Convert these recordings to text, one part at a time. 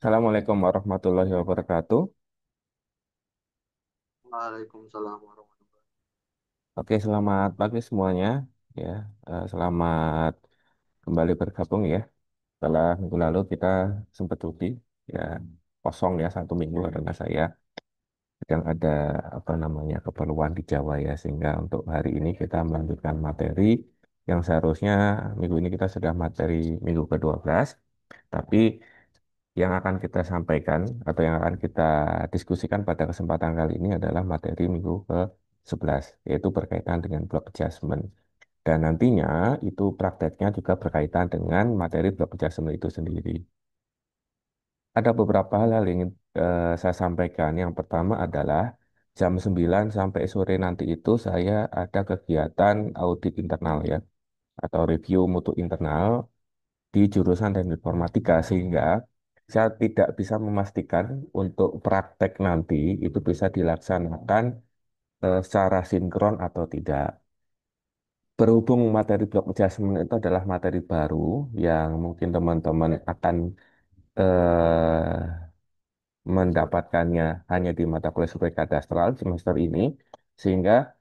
Assalamualaikum warahmatullahi wabarakatuh. Waalaikumsalam warahmatullahi Oke, selamat pagi semuanya. Ya, selamat kembali bergabung ya. Setelah minggu lalu kita sempat cuti, ya kosong ya 1 minggu karena saya sedang ada apa namanya keperluan di Jawa ya, sehingga untuk hari ini kita melanjutkan materi yang seharusnya minggu ini kita sudah materi minggu ke-12, tapi yang akan kita sampaikan atau yang akan kita diskusikan pada kesempatan kali ini adalah materi minggu ke-11, yaitu berkaitan dengan block adjustment. Dan nantinya itu prakteknya juga berkaitan dengan materi block adjustment itu sendiri. Ada beberapa hal yang ingin saya sampaikan. Yang pertama adalah jam 9 sampai sore nanti itu saya ada kegiatan audit internal ya, atau review mutu internal di jurusan dan informatika, sehingga saya tidak bisa memastikan untuk praktek nanti itu bisa dilaksanakan secara sinkron atau tidak. Berhubung materi block adjustment itu adalah materi baru yang mungkin teman-teman akan eh, mendapatkannya hanya di mata kuliah Subjek Kadastral semester ini, sehingga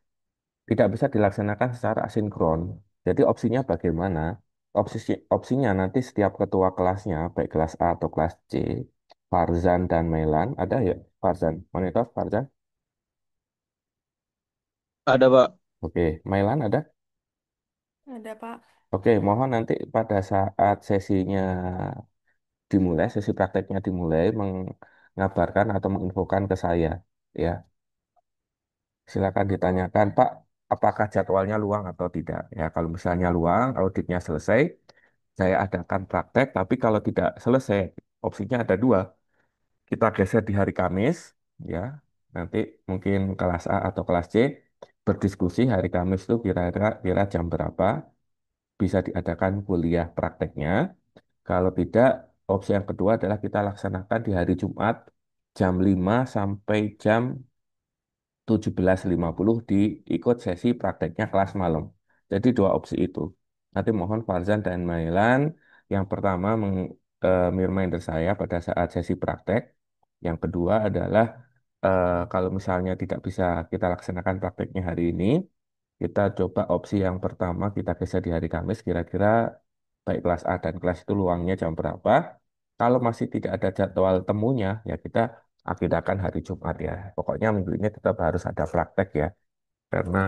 tidak bisa dilaksanakan secara asinkron. Jadi opsinya bagaimana? Opsinya nanti setiap ketua kelasnya, baik kelas A atau kelas C, Farzan dan Melan, ada ya Farzan? Monitor Farzan? wabarakatuh. Ada, Pak. Oke, Melan ada? Ada, Pak. Oke, mohon nanti pada saat sesinya dimulai, sesi prakteknya dimulai, mengabarkan atau menginfokan ke saya. Ya, silakan ditanyakan, Pak, apakah jadwalnya luang atau tidak. Ya, kalau misalnya luang, auditnya selesai, saya adakan praktek, tapi kalau tidak selesai, opsinya ada dua. Kita geser di hari Kamis, ya. Nanti mungkin kelas A atau kelas C berdiskusi hari Kamis itu kira-kira kira jam berapa bisa diadakan kuliah prakteknya. Kalau tidak, opsi yang kedua adalah kita laksanakan di hari Jumat jam 5 sampai jam 17.50 diikut sesi prakteknya kelas malam. Jadi dua opsi itu. Nanti mohon Farzan dan Mailan yang pertama reminder saya pada saat sesi praktek. Yang kedua adalah kalau misalnya tidak bisa kita laksanakan prakteknya hari ini, kita coba opsi yang pertama kita geser di hari Kamis, kira-kira baik kelas A dan kelas itu luangnya jam berapa. Kalau masih tidak ada jadwal temunya, ya kita agendakan hari Jumat ya. Pokoknya minggu ini tetap harus ada praktek ya. Karena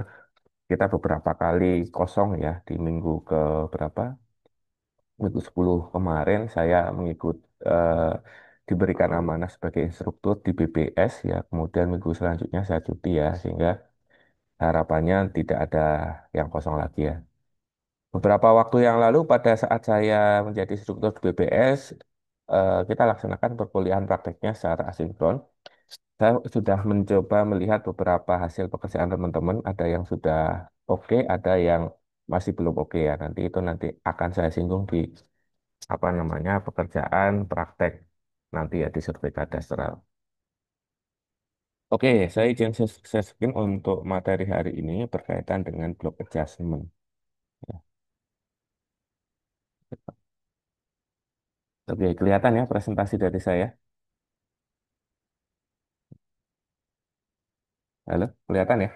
kita beberapa kali kosong ya di minggu ke berapa? Minggu 10 kemarin saya mengikut eh, diberikan amanah sebagai instruktur di BPS ya. Kemudian minggu selanjutnya saya cuti ya. Sehingga harapannya tidak ada yang kosong lagi ya. Beberapa waktu yang lalu pada saat saya menjadi instruktur di BPS, kita laksanakan perkuliahan prakteknya secara asinkron. Saya sudah mencoba melihat beberapa hasil pekerjaan teman-teman, ada yang sudah oke, ada yang masih belum oke ya. Nanti itu nanti akan saya singgung di apa namanya pekerjaan praktek nanti ya di survei kadastral. Oke, saya izin seskin untuk materi hari ini berkaitan dengan block adjustment. Ya. Oke, kelihatan ya presentasi dari saya. Halo, kelihatan ya?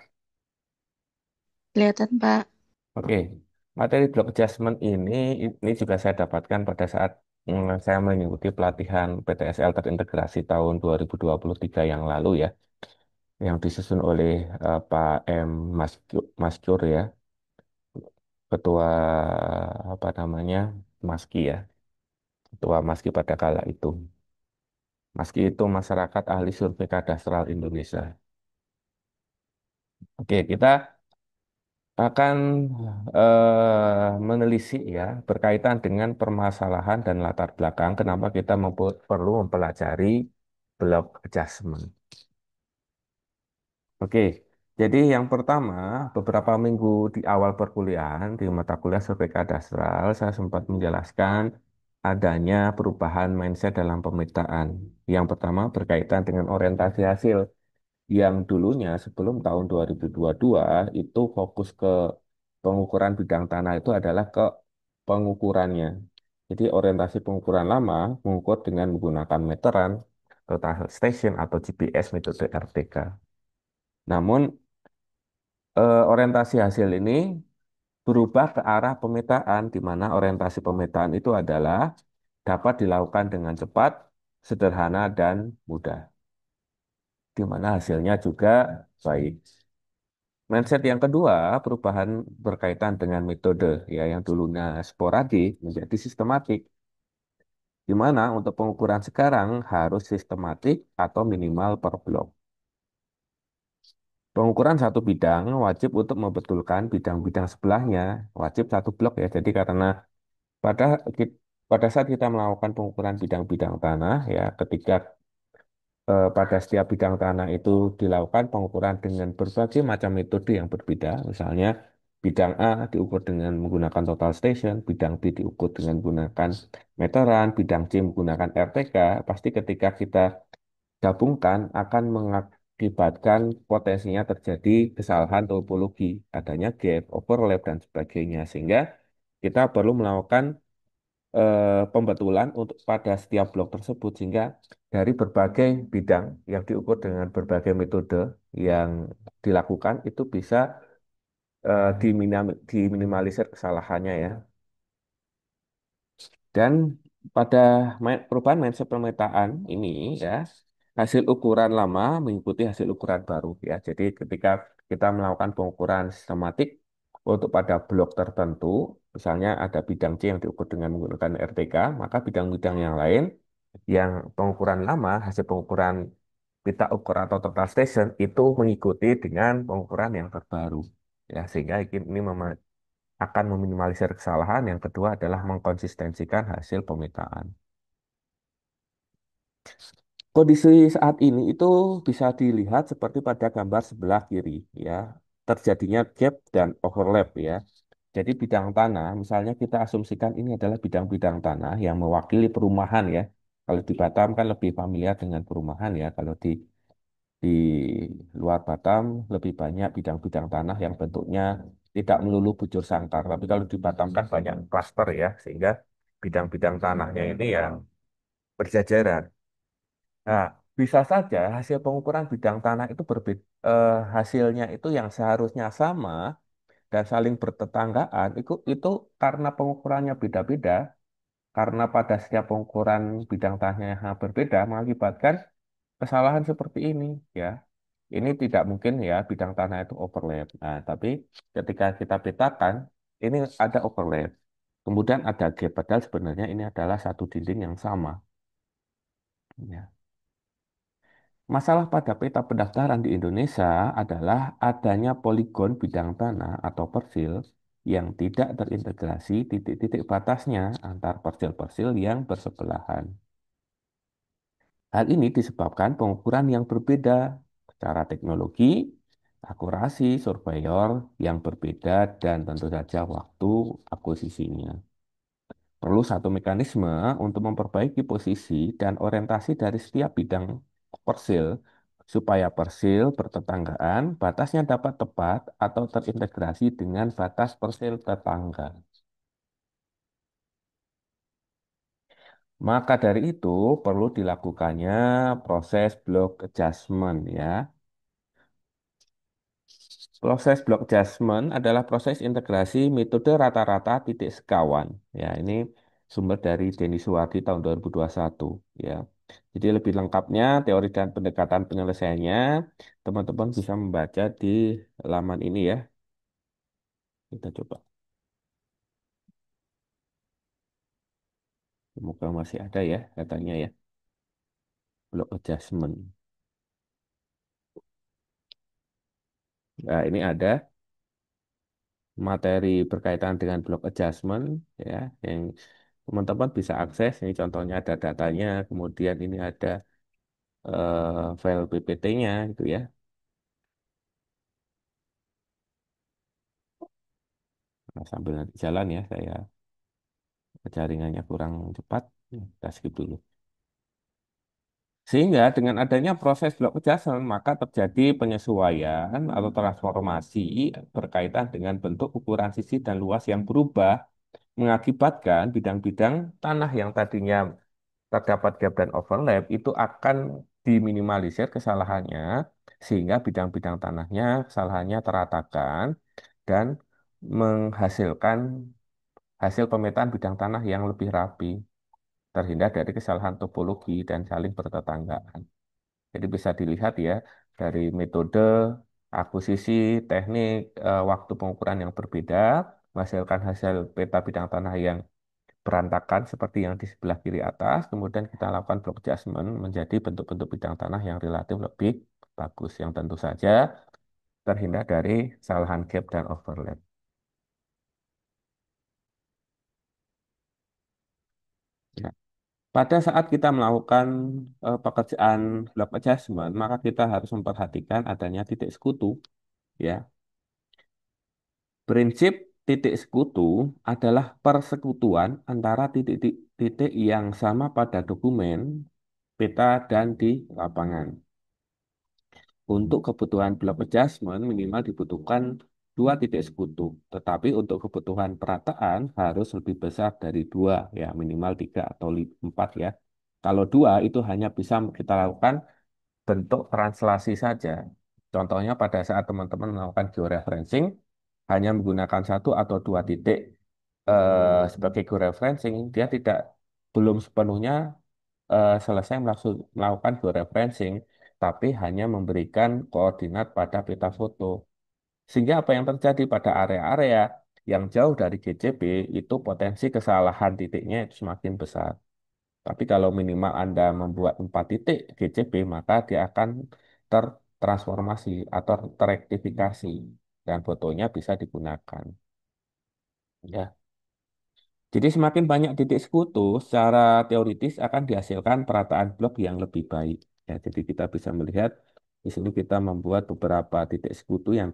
Kelihatan, Pak. Oke, materi block adjustment ini juga saya dapatkan pada saat saya mengikuti pelatihan PTSL terintegrasi tahun 2023 yang lalu ya, yang disusun oleh Pak M. Mascur ya, Ketua apa namanya Maski ya, Ketua Maski pada kala itu. Maski itu Masyarakat Ahli Survei Kadastral Indonesia. Oke, kita akan menelisik ya berkaitan dengan permasalahan dan latar belakang kenapa kita perlu mempelajari block adjustment. Oke, jadi yang pertama beberapa minggu di awal perkuliahan di mata kuliah Survei Kadastral saya sempat menjelaskan adanya perubahan mindset dalam pemetaan. Yang pertama berkaitan dengan orientasi hasil yang dulunya sebelum tahun 2022 itu fokus ke pengukuran bidang tanah itu adalah ke pengukurannya. Jadi orientasi pengukuran lama mengukur dengan menggunakan meteran, total station atau GPS metode RTK. Namun orientasi hasil ini berubah ke arah pemetaan, di mana orientasi pemetaan itu adalah dapat dilakukan dengan cepat, sederhana, dan mudah, di mana hasilnya juga baik. Mindset yang kedua, perubahan berkaitan dengan metode, ya yang dulunya sporadik menjadi sistematik, di mana untuk pengukuran sekarang harus sistematik atau minimal per blok. Pengukuran satu bidang wajib untuk membetulkan bidang-bidang sebelahnya, wajib satu blok ya. Jadi karena pada pada saat kita melakukan pengukuran bidang-bidang tanah, ya ketika pada setiap bidang tanah itu dilakukan pengukuran dengan berbagai macam metode yang berbeda. Misalnya bidang A diukur dengan menggunakan total station, bidang B diukur dengan menggunakan meteran, bidang C menggunakan RTK. Pasti ketika kita gabungkan akan mengakibatkan potensinya terjadi kesalahan topologi, adanya gap, overlap, dan sebagainya. Sehingga kita perlu melakukan pembetulan untuk pada setiap blok tersebut sehingga dari berbagai bidang yang diukur dengan berbagai metode yang dilakukan itu bisa diminimalisir kesalahannya ya. Dan pada perubahan mindset pemetaan ini ya, hasil ukuran lama mengikuti hasil ukuran baru ya. Jadi ketika kita melakukan pengukuran sistematik untuk pada blok tertentu, misalnya ada bidang C yang diukur dengan menggunakan RTK, maka bidang-bidang yang lain yang pengukuran lama, hasil pengukuran pita ukur atau total station itu mengikuti dengan pengukuran yang terbaru. Ya, sehingga ini akan meminimalisir kesalahan. Yang kedua adalah mengkonsistensikan hasil pemetaan. Kondisi saat ini itu bisa dilihat seperti pada gambar sebelah kiri, ya. Terjadinya gap dan overlap, ya. Jadi bidang tanah, misalnya kita asumsikan ini adalah bidang-bidang tanah yang mewakili perumahan, ya. Kalau di Batam kan lebih familiar dengan perumahan, ya. Kalau di luar Batam lebih banyak bidang-bidang tanah yang bentuknya tidak melulu bujur sangkar, tapi kalau di Batam kan banyak klaster, ya. Sehingga bidang-bidang tanahnya ini yang berjajaran. Nah, bisa saja hasil pengukuran bidang tanah itu berbeda, hasilnya itu yang seharusnya sama dan saling bertetanggaan, itu karena pengukurannya beda-beda, karena pada setiap pengukuran bidang tanahnya yang berbeda mengakibatkan kesalahan seperti ini, ya. Ini tidak mungkin ya bidang tanah itu overlap. Nah, tapi ketika kita petakan, ini ada overlap. Kemudian ada gap, padahal sebenarnya ini adalah satu dinding yang sama. Ya. Masalah pada peta pendaftaran di Indonesia adalah adanya poligon bidang tanah atau persil yang tidak terintegrasi titik-titik batasnya antar persil-persil yang bersebelahan. Hal ini disebabkan pengukuran yang berbeda secara teknologi, akurasi surveyor yang berbeda, dan tentu saja waktu akuisisinya. Perlu satu mekanisme untuk memperbaiki posisi dan orientasi dari setiap bidang persil, supaya persil bertetanggaan, batasnya dapat tepat atau terintegrasi dengan batas persil tetangga. Maka dari itu perlu dilakukannya proses block adjustment ya. Proses block adjustment adalah proses integrasi metode rata-rata titik sekawan. Ya, ini sumber dari Denny Suwardi tahun 2021. Ya. Jadi lebih lengkapnya teori dan pendekatan penyelesaiannya, teman-teman bisa membaca di laman ini ya. Kita coba. Semoga masih ada ya katanya ya. Block adjustment. Nah, ini ada materi berkaitan dengan block adjustment ya yang teman-teman bisa akses. Ini contohnya ada datanya, kemudian ini ada file PPT-nya gitu ya. Nah, sambil nanti jalan ya, saya jaringannya kurang cepat. Kita skip dulu. Sehingga dengan adanya proses block adjustment, maka terjadi penyesuaian atau transformasi berkaitan dengan bentuk ukuran sisi dan luas yang berubah mengakibatkan bidang-bidang tanah yang tadinya terdapat gap dan overlap itu akan diminimalisir kesalahannya sehingga bidang-bidang tanahnya kesalahannya teratakan dan menghasilkan hasil pemetaan bidang tanah yang lebih rapi, terhindar dari kesalahan topologi dan saling bertetanggaan. Jadi bisa dilihat ya dari metode akuisisi, teknik, waktu pengukuran yang berbeda, menghasilkan hasil peta bidang tanah yang berantakan seperti yang di sebelah kiri atas, kemudian kita lakukan block adjustment menjadi bentuk-bentuk bidang tanah yang relatif lebih bagus, yang tentu saja terhindar dari kesalahan gap dan overlap. Ya. Pada saat kita melakukan pekerjaan block adjustment, maka kita harus memperhatikan adanya titik sekutu. Ya, prinsip titik sekutu adalah persekutuan antara titik-titik yang sama pada dokumen, peta, dan di lapangan. Untuk kebutuhan block adjustment minimal dibutuhkan dua titik sekutu, tetapi untuk kebutuhan perataan harus lebih besar dari dua, ya minimal tiga atau empat ya. Kalau dua itu hanya bisa kita lakukan bentuk translasi saja. Contohnya pada saat teman-teman melakukan georeferencing, hanya menggunakan satu atau dua titik sebagai georeferencing, dia belum sepenuhnya selesai melakukan georeferencing, tapi hanya memberikan koordinat pada peta foto. Sehingga apa yang terjadi pada area-area yang jauh dari GCP itu potensi kesalahan titiknya itu semakin besar. Tapi kalau minimal Anda membuat 4 titik GCP, maka dia akan tertransformasi atau terektifikasi dan fotonya bisa digunakan. Ya. Jadi semakin banyak titik sekutu, secara teoritis akan dihasilkan perataan blok yang lebih baik. Ya, jadi kita bisa melihat di sini kita membuat beberapa titik sekutu yang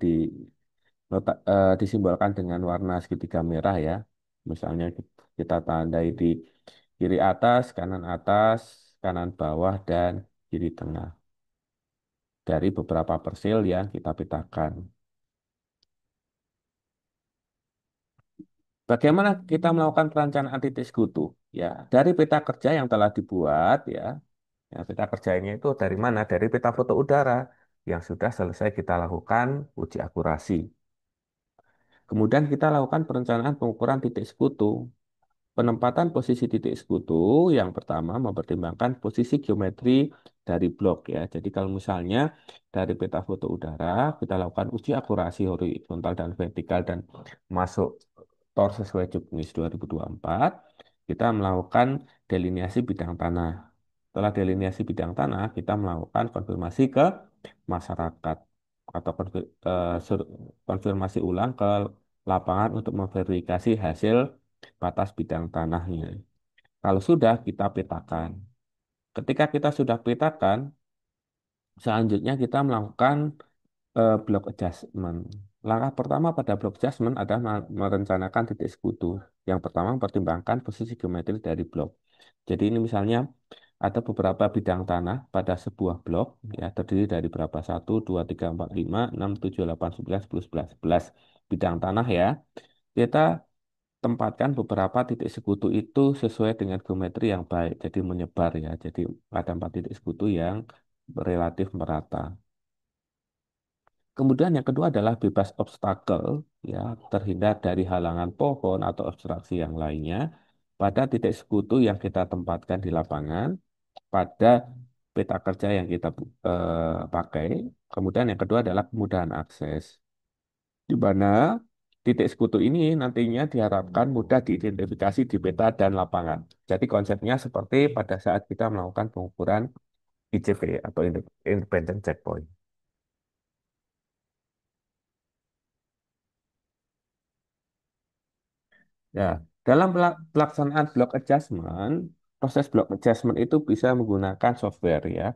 disimbolkan dengan warna segitiga merah ya. Misalnya kita tandai di atas, kanan bawah, dan kiri tengah dari beberapa persil yang kita petakan. Bagaimana kita melakukan perencanaan titik sekutu? Ya, dari peta kerja yang telah dibuat ya. Ya, peta kerjanya itu dari mana? Dari peta foto udara yang sudah selesai kita lakukan uji akurasi. Kemudian kita lakukan perencanaan pengukuran titik sekutu. Penempatan posisi titik sekutu yang pertama mempertimbangkan posisi geometri dari blok ya. Jadi kalau misalnya dari peta foto udara kita lakukan uji akurasi horizontal dan vertikal dan masuk TOR sesuai juknis 2024, kita melakukan delineasi bidang tanah. Setelah delineasi bidang tanah, kita melakukan konfirmasi ke masyarakat atau konfirmasi ulang ke lapangan untuk memverifikasi hasil batas bidang tanahnya. Kalau sudah, kita petakan. Ketika kita sudah petakan, selanjutnya kita melakukan block adjustment. Langkah pertama pada block adjustment adalah merencanakan titik sekutu. Yang pertama, mempertimbangkan posisi geometri dari blok. Jadi ini misalnya ada beberapa bidang tanah pada sebuah blok, ya terdiri dari berapa? 1, 2, 3, 4, 5, 6, 7, 8, 9, 10, 11, 11 bidang tanah ya. Kita tempatkan beberapa titik sekutu itu sesuai dengan geometri yang baik, jadi menyebar ya. Jadi ada 4 titik sekutu yang relatif merata. Kemudian yang kedua adalah bebas obstacle, ya, terhindar dari halangan pohon atau obstruksi yang lainnya pada titik sekutu yang kita tempatkan di lapangan, pada peta kerja yang kita pakai. Kemudian yang kedua adalah kemudahan akses, di mana titik sekutu ini nantinya diharapkan mudah diidentifikasi di peta dan lapangan. Jadi konsepnya seperti pada saat kita melakukan pengukuran ICP atau Independent Checkpoint. Ya, dalam pelaksanaan block adjustment, proses block adjustment itu bisa menggunakan software ya.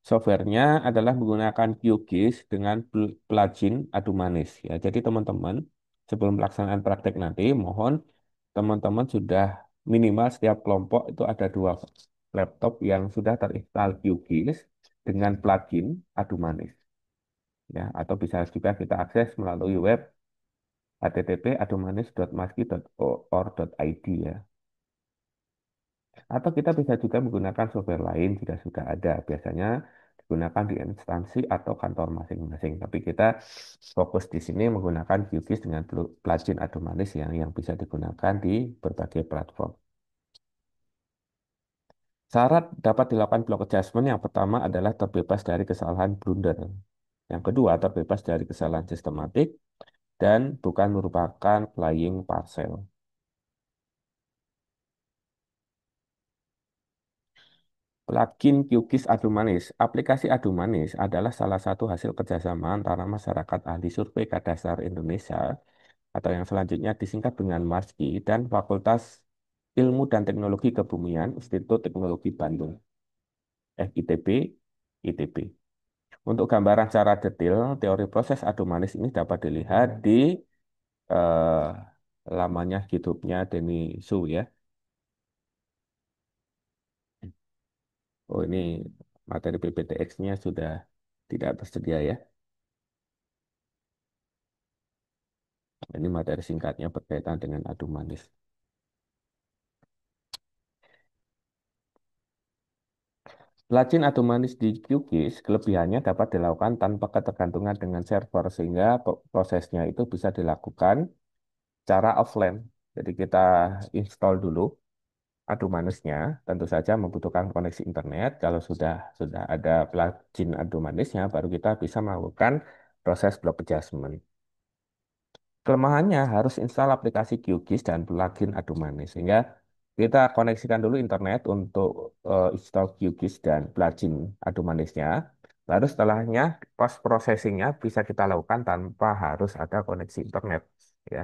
Softwarenya adalah menggunakan QGIS dengan plugin adu manis ya. Jadi teman-teman sebelum pelaksanaan praktek nanti, mohon teman-teman sudah minimal setiap kelompok itu ada 2 laptop yang sudah terinstall QGIS dengan plugin adu manis ya. Atau bisa juga kita akses melalui web http://adumanis.masky.or.id ya. Atau kita bisa juga menggunakan software lain jika sudah ada. Biasanya digunakan di instansi atau kantor masing-masing. Tapi kita fokus di sini menggunakan QGIS dengan plugin Adomanis yang bisa digunakan di berbagai platform. Syarat dapat dilakukan block adjustment yang pertama adalah terbebas dari kesalahan blunder. Yang kedua, terbebas dari kesalahan sistematik dan bukan merupakan flying parcel. Plugin QGIS Adumanis. Aplikasi Adumanis adalah salah satu hasil kerjasama antara masyarakat ahli survei Kadasar Indonesia atau yang selanjutnya disingkat dengan MARSKI dan Fakultas Ilmu dan Teknologi Kebumian Institut Teknologi Bandung (FITB) ITB. Untuk gambaran secara detail, teori proses Adumanis ini dapat dilihat di eh, lamanya YouTube-nya Denny Su ya. Oh ini materi PPTX-nya sudah tidak tersedia ya. Ini materi singkatnya berkaitan dengan adu manis. Pelajin adu manis di QGIS, kelebihannya dapat dilakukan tanpa ketergantungan dengan server, sehingga prosesnya itu bisa dilakukan secara offline. Jadi kita install dulu adu manisnya, tentu saja membutuhkan koneksi internet. Kalau sudah ada plugin adu manisnya, baru kita bisa melakukan proses block adjustment. Kelemahannya harus install aplikasi QGIS dan plugin Adumanis. Sehingga kita koneksikan dulu internet untuk install QGIS dan plugin Adumanisnya. Lalu setelahnya post processingnya bisa kita lakukan tanpa harus ada koneksi internet, ya.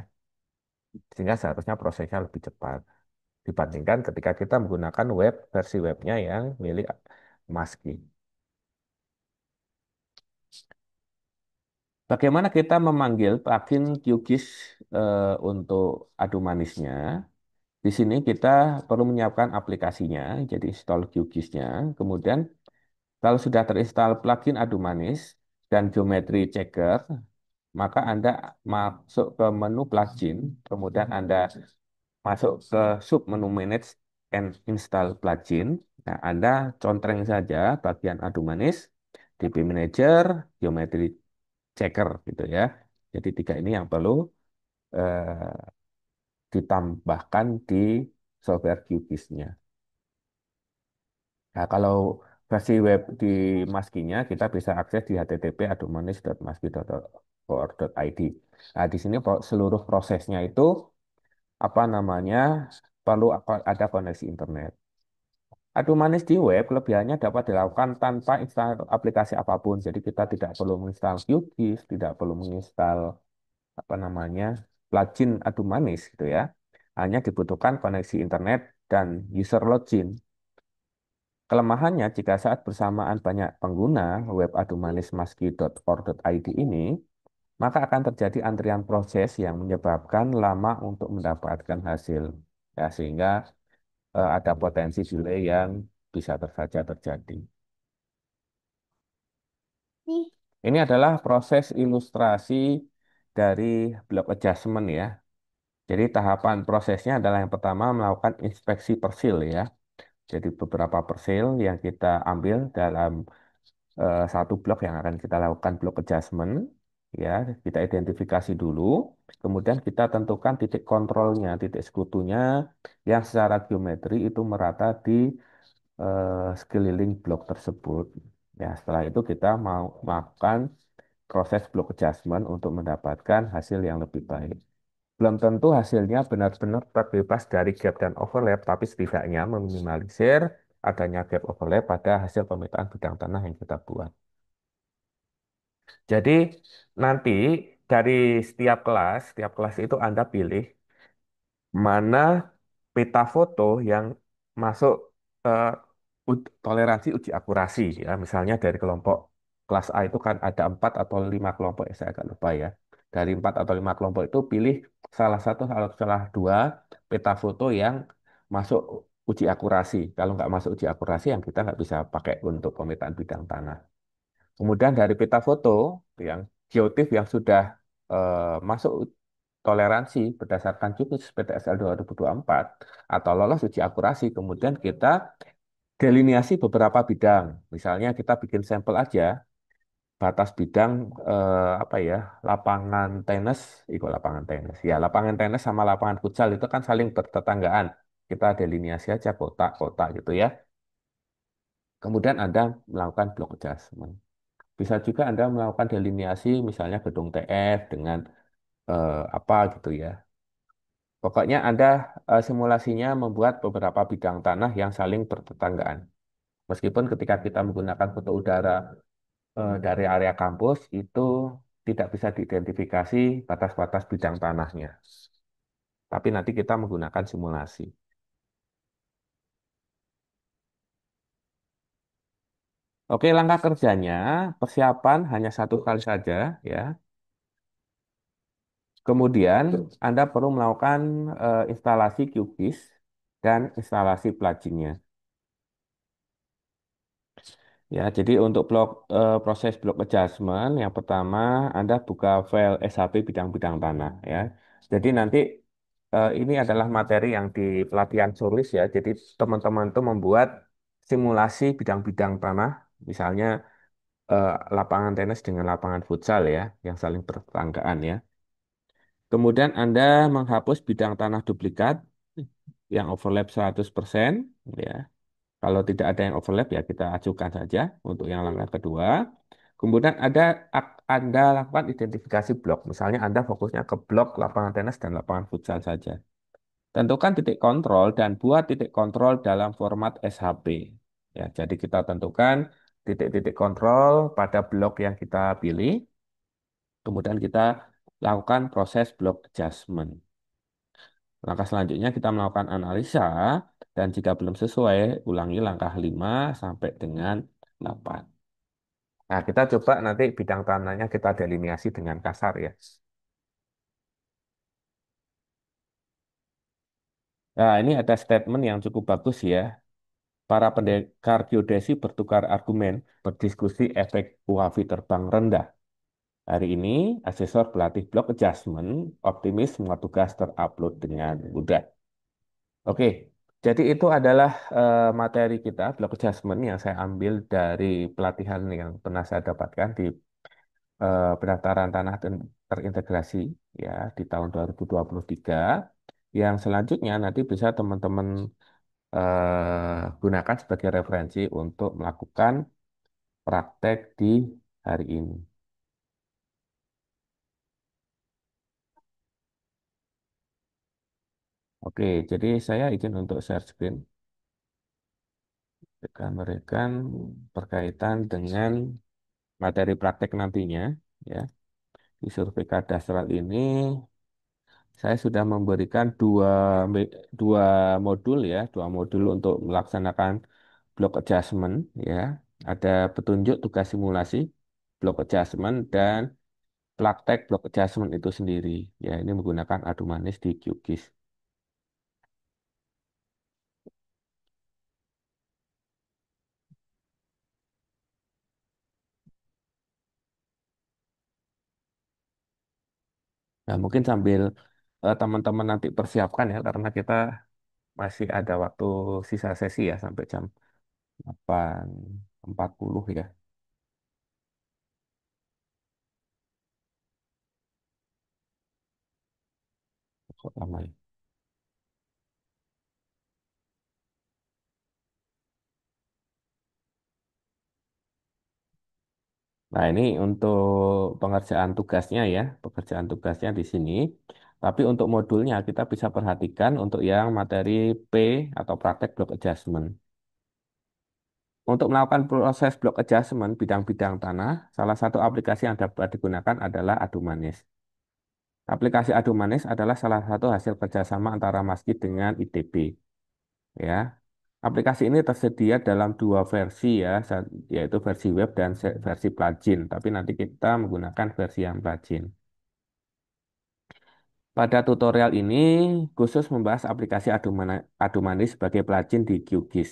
Sehingga seharusnya prosesnya lebih cepat dibandingkan ketika kita menggunakan versi webnya yang milik Maski. Bagaimana kita memanggil plugin QGIS untuk Adumanisnya? Di sini kita perlu menyiapkan aplikasinya, jadi install QGIS-nya. Kemudian kalau sudah terinstall plugin Adu Manis dan Geometry Checker, maka Anda masuk ke menu plugin, kemudian Anda masuk ke sub menu Manage and Install Plugin. Nah, Anda contreng saja bagian Adu Manis, DB Manager, Geometry Checker gitu ya. Jadi tiga ini yang perlu eh, ditambahkan di software QGIS-nya. Nah, kalau versi web di Maskinya kita bisa akses di http://adumanis.maski.or.id. Nah, di sini seluruh prosesnya itu apa namanya perlu ada koneksi internet. Adumanis di web kelebihannya dapat dilakukan tanpa install aplikasi apapun. Jadi kita tidak perlu menginstal QGIS, tidak perlu menginstal apa namanya plugin Adumanis gitu ya. Hanya dibutuhkan koneksi internet dan user login. Kelemahannya, jika saat bersamaan banyak pengguna web adumanismaski.or.id ini, maka akan terjadi antrian proses yang menyebabkan lama untuk mendapatkan hasil. Ya, sehingga ada potensi delay yang bisa saja terjadi. Ini adalah proses ilustrasi dari block adjustment ya. Jadi tahapan prosesnya adalah yang pertama melakukan inspeksi persil ya. Jadi beberapa persil yang kita ambil dalam satu blok yang akan kita lakukan blok adjustment, ya kita identifikasi dulu, kemudian kita tentukan titik kontrolnya, titik sekutunya yang secara geometri itu merata di sekeliling blok tersebut. Ya, setelah itu kita mau melakukan proses block adjustment untuk mendapatkan hasil yang lebih baik. Belum tentu hasilnya benar-benar terbebas dari gap dan overlap, tapi setidaknya meminimalisir adanya gap overlap pada hasil pemetaan bidang tanah yang kita buat. Jadi nanti dari setiap kelas itu Anda pilih mana peta foto yang masuk eh, toleransi uji akurasi ya. Misalnya dari kelompok kelas A itu kan ada 4 atau 5 kelompok, ya, saya agak lupa ya. Dari 4 atau 5 kelompok itu pilih salah satu atau salah dua peta foto yang masuk uji akurasi. Kalau nggak masuk uji akurasi, yang kita nggak bisa pakai untuk pemetaan bidang tanah. Kemudian dari peta foto yang geotif yang sudah masuk toleransi berdasarkan QGIS PTSL 2024 atau lolos uji akurasi. Kemudian kita delineasi beberapa bidang. Misalnya kita bikin sampel aja batas bidang apa ya, lapangan tenis, lapangan tenis. Ya, lapangan tenis sama lapangan futsal itu kan saling bertetanggaan. Kita delineasi aja kotak-kotak gitu ya. Kemudian Anda melakukan block adjustment. Bisa juga Anda melakukan delineasi misalnya gedung TF dengan apa gitu ya. Pokoknya Anda simulasinya membuat beberapa bidang tanah yang saling bertetanggaan. Meskipun ketika kita menggunakan foto udara dari area kampus itu tidak bisa diidentifikasi batas-batas bidang tanahnya. Tapi nanti kita menggunakan simulasi. Oke, langkah kerjanya, persiapan hanya satu kali saja ya. Kemudian Anda perlu melakukan instalasi QGIS dan instalasi plugin. Ya, jadi untuk proses block adjustment, yang pertama Anda buka file SHP bidang-bidang tanah ya. Jadi nanti ini adalah materi yang di pelatihan Surlis ya. Jadi teman-teman itu membuat simulasi bidang-bidang tanah, misalnya eh, lapangan tenis dengan lapangan futsal ya, yang saling bertetanggaan ya. Kemudian Anda menghapus bidang tanah duplikat yang overlap 100% ya. Kalau tidak ada yang overlap ya kita ajukan saja untuk yang langkah kedua. Kemudian Anda lakukan identifikasi blok. Misalnya Anda fokusnya ke blok lapangan tenis dan lapangan futsal saja. Tentukan titik kontrol dan buat titik kontrol dalam format SHP. Ya, jadi kita tentukan titik-titik kontrol pada blok yang kita pilih. Kemudian kita lakukan proses block adjustment. Langkah selanjutnya kita melakukan analisa dan jika belum sesuai, ulangi langkah 5 sampai dengan 8. Nah, kita coba nanti bidang tanahnya kita delineasi dengan kasar ya. Nah, ini ada statement yang cukup bagus ya. Para pendekar geodesi bertukar argumen, berdiskusi efek UAV terbang rendah. Hari ini, asesor pelatih block adjustment optimis semua tugas terupload dengan mudah. Oke, jadi itu adalah materi kita, block adjustment yang saya ambil dari pelatihan yang pernah saya dapatkan di pendaftaran tanah terintegrasi ya di tahun 2023. Yang selanjutnya nanti bisa teman-teman gunakan sebagai referensi untuk melakukan praktek di hari ini. Oke, jadi saya izin untuk share screen. Rekan-rekan berkaitan dengan materi praktek nantinya ya. Di survei kadastral ini saya sudah memberikan dua modul ya, dua modul untuk melaksanakan block adjustment ya. Ada petunjuk tugas simulasi, block adjustment dan praktek block adjustment itu sendiri. Ya, ini menggunakan adu manis di QGIS. Nah, mungkin sambil teman-teman nanti persiapkan ya, karena kita masih ada waktu sisa sesi ya sampai jam 8.40 ya. Kok lama ya? Nah, ini untuk pengerjaan tugasnya ya, pekerjaan tugasnya di sini. Tapi untuk modulnya kita bisa perhatikan untuk yang materi P atau praktek block adjustment. Untuk melakukan proses block adjustment bidang-bidang tanah, salah satu aplikasi yang dapat digunakan adalah Adu Manis. Aplikasi Adu Manis adalah salah satu hasil kerjasama antara Masjid dengan ITB. Ya, aplikasi ini tersedia dalam dua versi ya, yaitu versi web dan versi plugin. Tapi nanti kita menggunakan versi yang plugin. Pada tutorial ini khusus membahas aplikasi Adu Manis sebagai plugin di QGIS.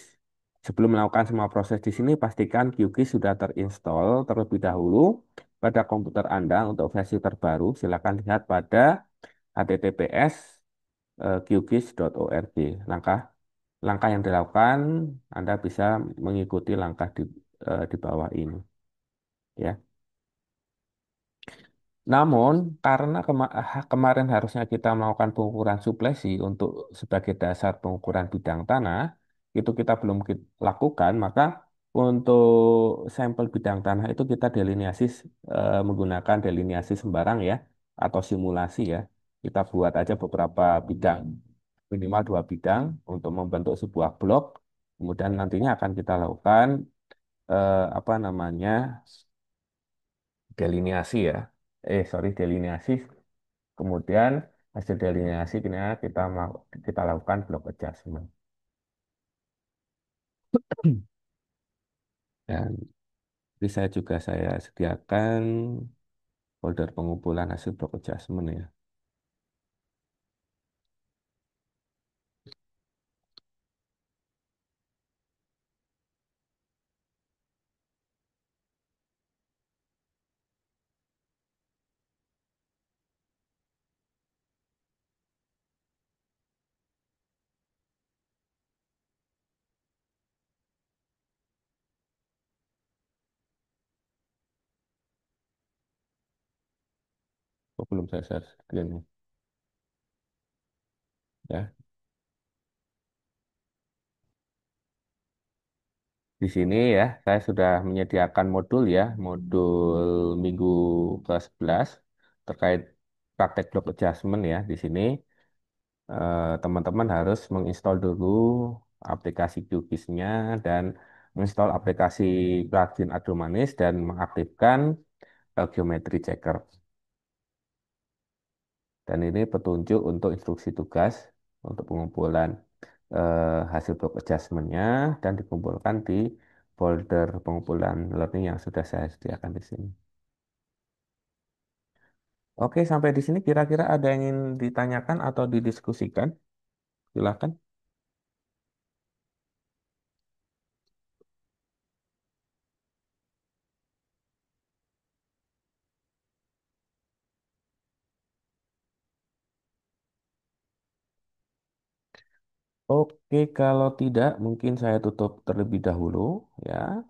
Sebelum melakukan semua proses di sini, pastikan QGIS sudah terinstall terlebih dahulu pada komputer Anda untuk versi terbaru. Silakan lihat pada https qgis.org. Langkah yang dilakukan, Anda bisa mengikuti langkah di bawah ini. Ya. Namun, karena kemarin harusnya kita melakukan pengukuran suplesi untuk sebagai dasar pengukuran bidang tanah, itu kita belum lakukan, maka untuk sampel bidang tanah itu kita delineasi menggunakan delineasi sembarang ya, atau simulasi ya. Kita buat aja beberapa bidang, minimal 2 bidang untuk membentuk sebuah blok. Kemudian nantinya akan kita lakukan apa namanya delineasi ya. Sorry, delineasi. Kemudian hasil delineasi kita lakukan block adjustment. Dan saya sediakan folder pengumpulan hasil block adjustment ya. Oh, belum saya share screen ya. Di sini ya, saya sudah menyediakan modul ya, modul minggu ke-11 terkait praktek block adjustment ya. Di sini teman-teman harus menginstal dulu aplikasi QGIS-nya dan menginstal aplikasi plugin Adomanis dan mengaktifkan Geometry Checker. Dan ini petunjuk untuk instruksi tugas untuk pengumpulan hasil block adjustment-nya dan dikumpulkan di folder pengumpulan learning yang sudah saya sediakan di sini. Oke, sampai di sini kira-kira ada yang ingin ditanyakan atau didiskusikan? Silakan. Oke, kalau tidak, mungkin saya tutup terlebih dahulu, ya.